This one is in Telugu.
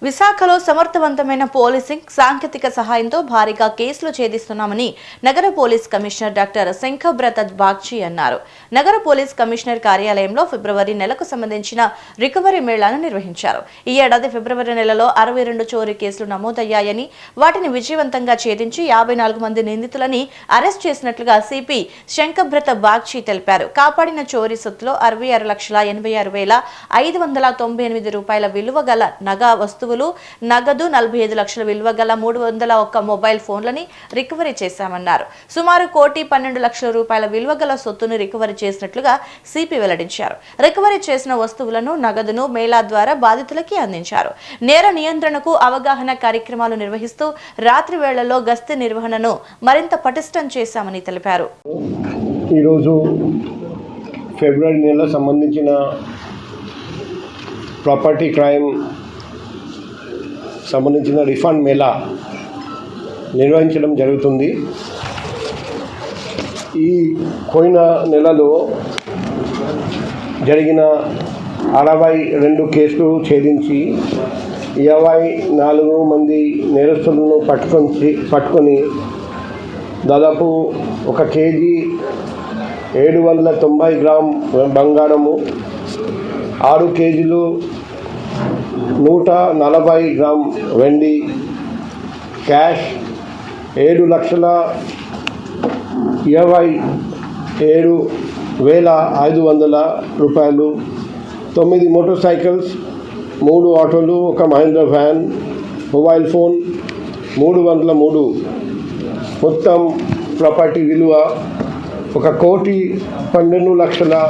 విశాఖలో సమర్థవంతమైన పోలీసింగ్ సాంకేతిక సహాయంతో భారీగా కేసులు ఛేదిస్తున్నామని నగర police commissioner doctor Shankhabrata Bagchi అన్నారు. నగర పోలీస్ కమిషనర్ కార్యాలయంలో ఫిబ్రవరి నెలకు సంబంధించిన రికవరీ మేళాను నిర్వహించారు. ఈ ఏడాది ఫిబ్రవరి నెలలో 62 చోరీ కేసులు నమోదయ్యాయని, వాటిని విజయవంతంగా ఛేదించి 54 మంది నిందితులని అరెస్ట్ చేసినట్లుగా సిపి శంఖబ్రత బాగ్చి తెలిపారు. కాపాడిన చోరీ సొత్తులో 66,86,598 రూపాయల విలువ గల నగా వస్తువులు, నగదు, 45 లక్షల విలువ గల 301 మొబైల్ ఫోన్లని రికవరీ చేశామన్నారు. సుమారు 1,12,00,000 రూపాయల విలువ గల సొత్తును రికవరీ చేసినట్లుగా సిపి వెల్లడించారు. రికవరీ చేసిన వస్తువులను, నగదును మేళా ద్వారా బాధితులకి అందించారు. నేర నియంత్రణకు అవగాహన కార్యక్రమాలు నిర్వహిస్తూ రాత్రి వేళల్లో గస్తీ నిర్వహణను మరింత పటిష్టం చేశామని తెలిపారు. ఈరోజు ఫిబ్రవరి నెల సంబంధించిన ప్రాపర్టీ క్రైమ్ సంబంధించిన రిఫండ్ మేళా నిర్వహించడం జరుగుతుంది. ఈ పోయిన నెలలో జరిగిన 62 కేసులు ఛేదించి 24 మంది నేరస్తులను పట్టుకొని దాదాపు 1 కేజీ 790 గ్రామ్ బంగారము, 6 కేజీలు 140 గ్రామ్ వెండి, క్యాష్ 7,27,500 రూపాయలు, 9 మోటార్ సైకిల్స్, 3 ఆటోలు, 1 మహీంద్రా వ్యాన్, మొబైల్ ఫోన్ 303, మొత్తం ప్రాపర్టీ విలువ 1,12,00,000